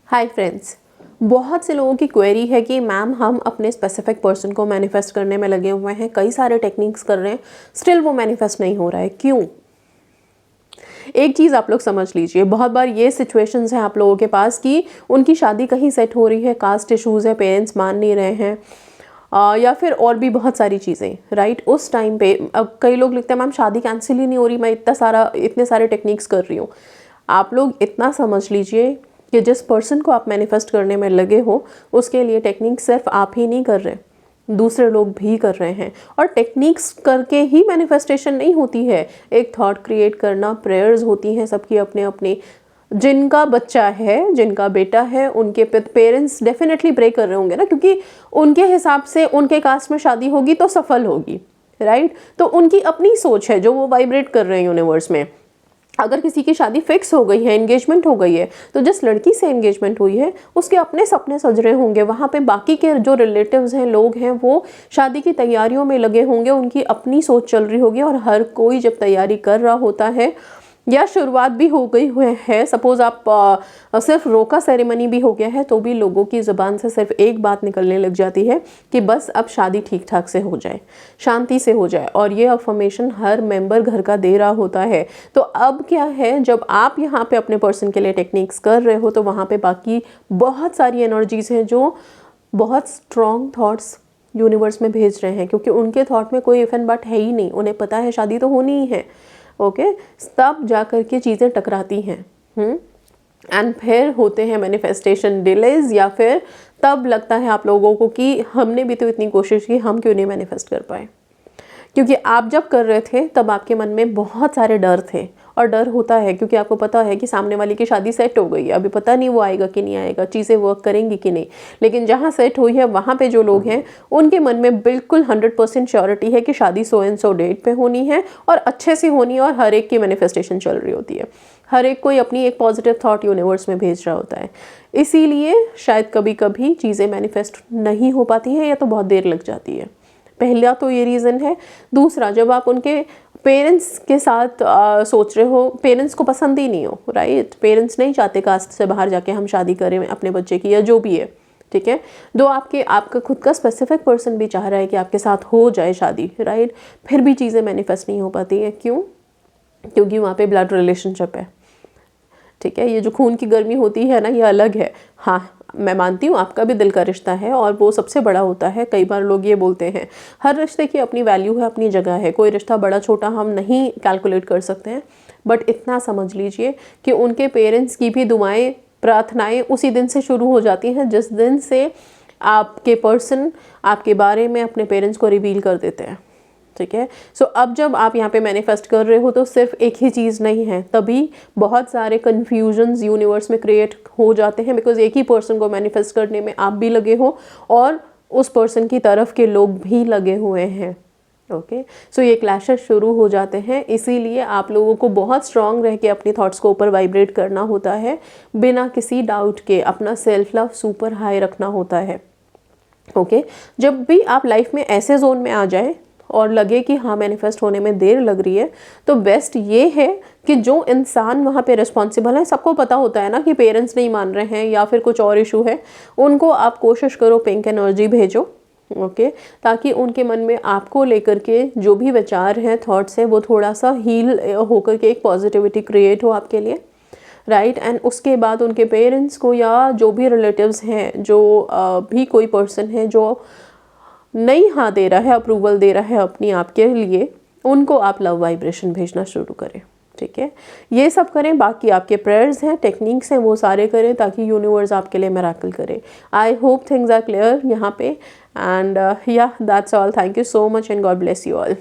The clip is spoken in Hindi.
हाय फ्रेंड्स, बहुत से लोगों की क्वेरी है कि मैम हम अपने स्पेसिफिक पर्सन को मैनिफेस्ट करने में लगे हुए हैं, कई सारे टेक्निक्स कर रहे हैं, स्टिल वो मैनिफेस्ट नहीं हो रहा है, क्यों? एक चीज़ आप लोग समझ लीजिए, बहुत बार ये सिचुएशंस हैं आप लोगों के पास कि उनकी शादी कहीं सेट हो रही है, कास्ट इशूज़ है, पेरेंट्स मान नहीं रहे हैं, या फिर और भी बहुत सारी चीज़ें, राइट? उस टाइम पे अब कई लोग लिखते हैं मैम शादी कैंसिल ही नहीं हो रही, मैं इतने सारे टेक्निक्स कर रही हूँ। आप लोग इतना समझ लीजिए कि जिस पर्सन को आप मैनिफेस्ट करने में लगे हो उसके लिए टेक्निक सिर्फ आप ही नहीं कर रहे, दूसरे लोग भी कर रहे हैं। और टेक्निक्स करके ही मैनिफेस्टेशन नहीं होती है, एक थॉट क्रिएट करना, प्रेयर्स होती हैं सबकी अपने अपने। जिनका बच्चा है, जिनका बेटा है, उनके पेरेंट्स डेफिनेटली प्रे कर रहे होंगे ना, क्योंकि उनके हिसाब से उनके कास्ट में शादी होगी तो सफल होगी, राइट? तो उनकी अपनी सोच है जो वो वाइब्रेट कर रहे हैं यूनिवर्स में। अगर किसी की शादी फिक्स हो गई है, एंगेजमेंट हो गई है, तो जिस लड़की से एंगेजमेंट हुई है उसके अपने सपने सज रहे होंगे, वहाँ पे बाकी के जो रिलेटिव्स हैं, लोग हैं, वो शादी की तैयारियों में लगे होंगे, उनकी अपनी सोच चल रही होगी। और हर कोई जब तैयारी कर रहा होता है या शुरुआत भी हो गई हुए है, सपोज आप सिर्फ रोका सेरेमनी भी हो गया है, तो भी लोगों की ज़ुबान से सिर्फ एक बात निकलने लग जाती है कि बस अब शादी ठीक ठाक से हो जाए, शांति से हो जाए। और ये अफर्मेशन हर मेंबर घर का दे रहा होता है। तो अब क्या है, जब आप यहाँ पे अपने पर्सन के लिए टेक्निक्स कर रहे हो तो वहाँ पे बाकी बहुत सारी एनर्जीज हैं जो बहुत स्ट्रॉन्ग थॉट्स यूनिवर्स में भेज रहे हैं, क्योंकि उनके थॉट में कोई इफ एंड बट है ही नहीं। उन्हें पता है शादी तो होनी ही है, ओके? तब जा कर के चीज़ें टकराती हैं एंड फिर होते हैं मैनिफेस्टेशन डिलेज, या फिर तब लगता है आप लोगों को कि हमने भी तो इतनी कोशिश की, हम क्यों नहीं मैनिफेस्ट कर पाए। क्योंकि आप जब कर रहे थे तब आपके मन में बहुत सारे डर थे, और डर होता है क्योंकि आपको पता है कि सामने वाले की शादी सेट हो गई है, अभी पता नहीं वो आएगा कि नहीं आएगा, चीज़ें वर्क करेंगी कि नहीं। लेकिन जहाँ सेट हुई है वहाँ पे जो लोग हैं उनके मन में बिल्कुल 100% श्योरिटी है कि शादी सो एंड सो डेट पे होनी है और अच्छे से होनी है, और हर एक की मैनिफेस्टेशन चल रही होती है। हर एक कोई अपनी एक पॉजिटिव थॉट यूनिवर्स में भेज रहा होता है। इसीलिए शायद कभी कभी चीज़ें मैनिफेस्ट नहीं हो पाती हैं या तो बहुत देर लग जाती है। पहला तो ये रीज़न है। दूसरा, जब आप उनके पेरेंट्स के साथ सोच रहे हो, पेरेंट्स को पसंद ही नहीं हो, राइट? पेरेंट्स नहीं चाहते कास्ट से बाहर जाके हम शादी करें अपने बच्चे की, या जो भी है, ठीक है? दो आपका खुद का स्पेसिफिक पर्सन भी चाह रहा है कि आपके साथ हो जाए शादी, राइट? फिर भी चीज़ें मैनिफेस्ट नहीं हो पाती हैं। क्यों? क्योंकि वहाँ पे ब्लड रिलेशनशिप है, ठीक है? ये जो खून की गर्मी होती है ना, ये अलग है। हाँ, मैं मानती हूँ आपका भी दिल का रिश्ता है और वो सबसे बड़ा होता है। कई बार लोग ये बोलते हैं, हर रिश्ते की अपनी वैल्यू है, अपनी जगह है, कोई रिश्ता बड़ा छोटा हम नहीं कैलकुलेट कर सकते हैं। बट इतना समझ लीजिए कि उनके पेरेंट्स की भी दुआएं, प्रार्थनाएं उसी दिन से शुरू हो जाती हैं जिस दिन से आपके पर्सन आपके बारे में अपने पेरेंट्स को रिवील कर देते हैं, ठीक है? सो अब जब आप यहाँ पे मैनिफेस्ट कर रहे हो तो सिर्फ एक ही चीज़ नहीं है, तभी बहुत सारे कन्फ्यूजन्स यूनिवर्स में क्रिएट हो जाते हैं, बिकॉज एक ही पर्सन को मैनिफेस्ट करने में आप भी लगे हो और उस पर्सन की तरफ के लोग भी लगे हुए हैं, ओके? सो ये क्लैशेस शुरू हो जाते हैं। इसीलिए आप लोगों को बहुत स्ट्रांग रह के अपनी थॉट्स को ऊपर वाइब्रेट करना होता है, बिना किसी डाउट के अपना सेल्फ लव सुपर हाई रखना होता है, ओके? जब भी आप लाइफ में ऐसे जोन में आ जाए और लगे कि हाँ मैनिफेस्ट होने में देर लग रही है, तो बेस्ट ये है कि जो इंसान वहाँ पे रिस्पॉन्सिबल है, सबको पता होता है ना कि पेरेंट्स नहीं मान रहे हैं या फिर कुछ और इशू है, उनको आप कोशिश करो पिंक एनर्जी भेजो, ओके? ताकि उनके मन में आपको लेकर के जो भी विचार हैं, थॉट्स है, वो थोड़ा सा हील होकर के एक पॉजिटिविटी क्रिएट हो आपके लिए, राइट? एंड उसके बाद उनके पेरेंट्स को या जो भी रिलेटिव्स हैं, जो भी कोई पर्सन है जो नहीं हाँ दे रहा है, अप्रूवल दे रहा है अपनी आपके लिए, उनको आप लव वाइब्रेशन भेजना शुरू करें, ठीक है? ये सब करें। बाकी आपके प्रेयर्स हैं, टेक्निक्स हैं, वो सारे करें ताकि यूनिवर्स आपके लिए मिरेकल करे। I hope things are clear यहाँ पे। एंड या that's all. Thank you so much and God bless you all.